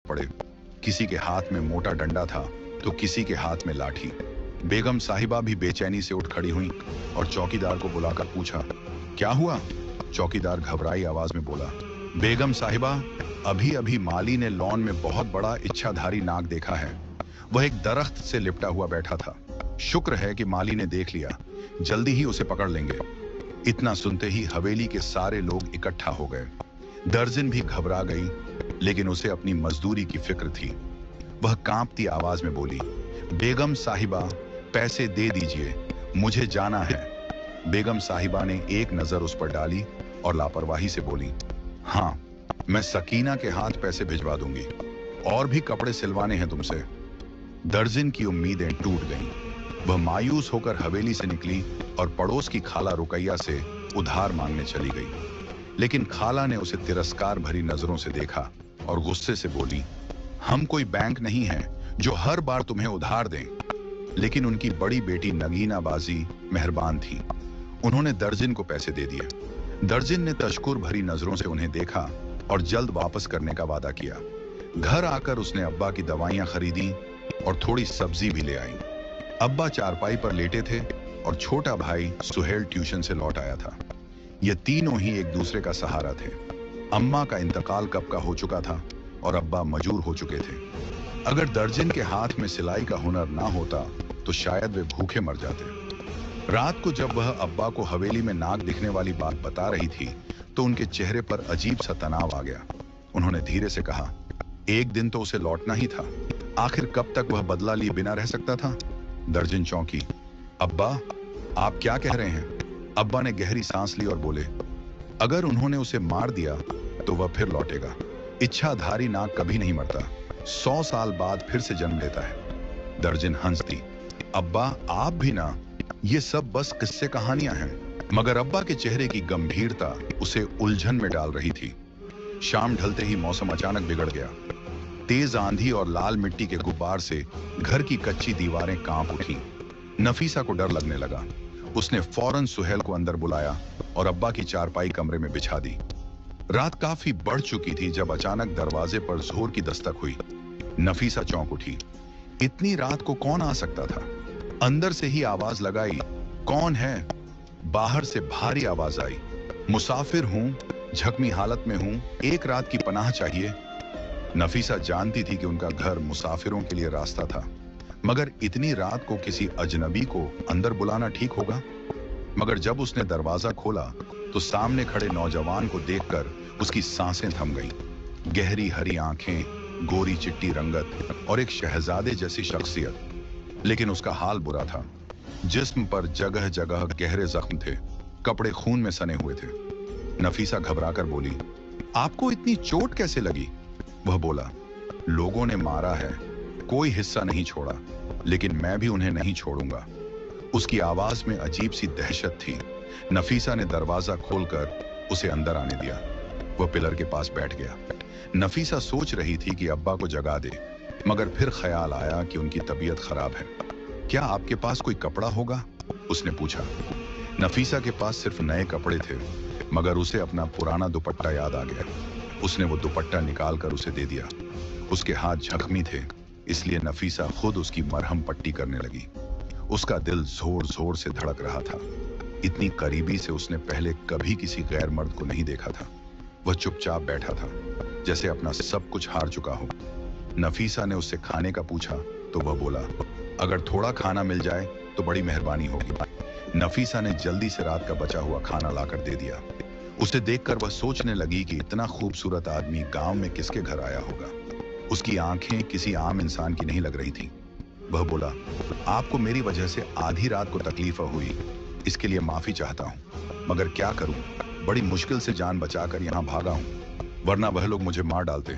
पड़े। किसी के हाथ में मोटा डंडा था तो किसी के हाथ में लाठी। बेगम साहिबा भी बेचैनी से उठ खड़ी हुई और चौकीदार को बुलाकर पूछा, क्या हुआ? चौकीदार घबराई आवाज में बोला, बेगम साहिबा, अभी अभी माली ने लॉन में बहुत बड़ा इच्छाधारी नाग देखा है। वह एक दरख्त से लिपटा हुआ बैठा था। शुक्र है कि माली ने देख लिया, जल्दी ही उसे पकड़ लेंगे। इतना सुनते ही हवेली के सारे लोग इकट्ठा हो गए। दर्जन भी घबरा गई, लेकिन उसे अपनी मजदूरी की फिक्र थी। वह कांपती आवाज में बोली, बेगम साहिबा, पैसे दे दीजिए, मुझे जाना है। बेगम साहिबा ने एक नजर उस पर डाली और लापरवाही से बोली, हाँ, मैं सकीना के हाथ पैसे भिजवा दूंगी। और भी कपड़े सिलवाने हैं तुमसे। दर्जन की उम्मीदें टूट गईं। वह मायूस होकर हवेली से निकली और पड़ोस की खाला रुकैया से उधार मांगने चली गई। लेकिन खाला ने उसे तिरस्कार भरी नजरों से देखा और गुस्से से बोली, हम कोई बैंक नहीं हैं जो हर बार तुम्हें उधार दें। लेकिन उनकी बड़ी बेटी नगीना बाजी मेहरबान थी। उन्होंने दर्जन को पैसे दे दिए। दर्जन ने तशकुर भरी नजरों से उन्हें देखा और जल्द वापस करने का वादा किया। घर आकर उसने अब्बा की दवाइयां खरीदी और थोड़ी सब्जी भी ले आई। अब्बा चारपाई पर लेटे थे और छोटा भाई सुहेल ट्यूशन से लौट आया था। ये तीनों ही एक दूसरे का सहारा थे। अम्मा का इंतकाल कब का हो चुका था और अब्बा मजूर हो चुके थे। अगर दर्जन के हाथ में सिलाई का हुनर ना होता तो शायद वे भूखे मर जाते। रात को जब वह अब्बा को हवेली में नाग दिखने वाली बात बता रही थी तो उनके चेहरे पर अजीब सा तनाव आ गया। उन्होंने धीरे से कहा, एक दिन तो उसे लौटना ही था। आखिर कब तक वह बदला लिए बिना रह सकता था? दर्जन चौंकी। अब्बा, आप क्या कह रहे हैं? अब्बा ने गहरी सांस ली और बोले, अगर उन्होंने उसे मार दिया तो वह फिर लौटेगा। इच्छाधारी नाग कभी नहीं मरता, 100 साल बाद फिर से जन्म लेता है। दर्जन हंस दी। अब्बा, आप भी ना, ये सब बस किस्से कहानियां हैं। मगर अब्बा के चेहरे की गंभीरता उसे उलझन में डाल रही थी। शाम ढलते ही मौसम अचानक बिगड़ गया। तेज आंधी और लाल मिट्टी के गुब्बार से घर की कच्ची दीवारें कांप उठीं। नफीसा को डर लगने लगा। उसने फौरन सुहेल को अंदर बुलाया और अब्बा की चारपाई कमरे में बिछा दी। रात काफी बढ़ चुकी थी जब अचानक दरवाजे पर जोर की दस्तक हुई। नफीसा चौंक उठी। इतनी रात को कौन आ सकता था? अंदर से ही आवाज लगाई, कौन है? बाहर से भारी आवाज आई, मुसाफिर हूं, झकमी हालत में हूं, एक रात की पनाह चाहिए। नफीसा जानती थी कि उनका घर मुसाफिरों के लिए रास्ता था, मगर इतनी रात को किसी अजनबी को अंदर बुलाना ठीक होगा? मगर जब उसने दरवाजा खोला तो सामने खड़े नौजवान को देखकर उसकी सांसें थम गईं। गहरी हरी आंखें, गोरी चिट्टी रंगत और एक शहजादे जैसी शख्सियत। लेकिन उसका हाल बुरा था। जिस्म पर जगह जगह गहरे जख्म थे, कपड़े खून में सने हुए थे। नफीसा घबराकर बोली, आपको इतनी चोट कैसे लगी? वह बोला, लोगों ने मारा है, कोई हिस्सा नहीं छोड़ा, लेकिन मैं भी उन्हें नहीं छोड़ूंगा। उसकी आवाज में अजीब सी दहशत थी। नफीसा ने दरवाजा खोलकर उसे अंदर आने दिया। वह पिलर के पास बैठ गया। नफीसा सोच रही थी कि अब्बा को जगा दे, मगर फिर ख्याल आया कि उनकी तबीयत खराब है। क्या आपके पास कोई कपड़ा होगा? उसने पूछा। नफीसा के पास सिर्फ नए कपड़े थे, मगर उसे अपना पुराना दुपट्टा याद आ गया। उसने वो दुपट्टा निकालकर उसे दे दिया। उसके हाथ जख्मी थे, इसलिए नफीसा खुद उसकी मरहम पट्टी करने लगी। उसका दिल जोर जोर से धड़क रहा था। इतनी करीबी से उसने पहले कभी किसी गैर मर्द को नहीं देखा था। वह चुपचाप बैठा था, जैसे अपना सब कुछ हार चुका हो। नफीसा ने उससे खाने का पूछा तो वह बोला, अगर थोड़ा खाना मिल जाए तो बड़ी मेहरबानी होगी। नफीसा ने जल्दी से रात का बचा हुआ खाना लाकर दे दिया। उसे देखकर वह सोचने लगी कि इतना खूबसूरत आदमी गांव में किसके घर आया होगा। उसकी आंखें किसी आम इंसान की नहीं लग रही थी। वह बोला, आपको मेरी वजह से आधी रात को तकलीफ हुई, इसके लिए माफी चाहता हूँ, मगर क्या करूँ, बड़ी मुश्किल से जान बचाकर यहाँ भागा हूँ, वरना वह लोग मुझे मार डालते।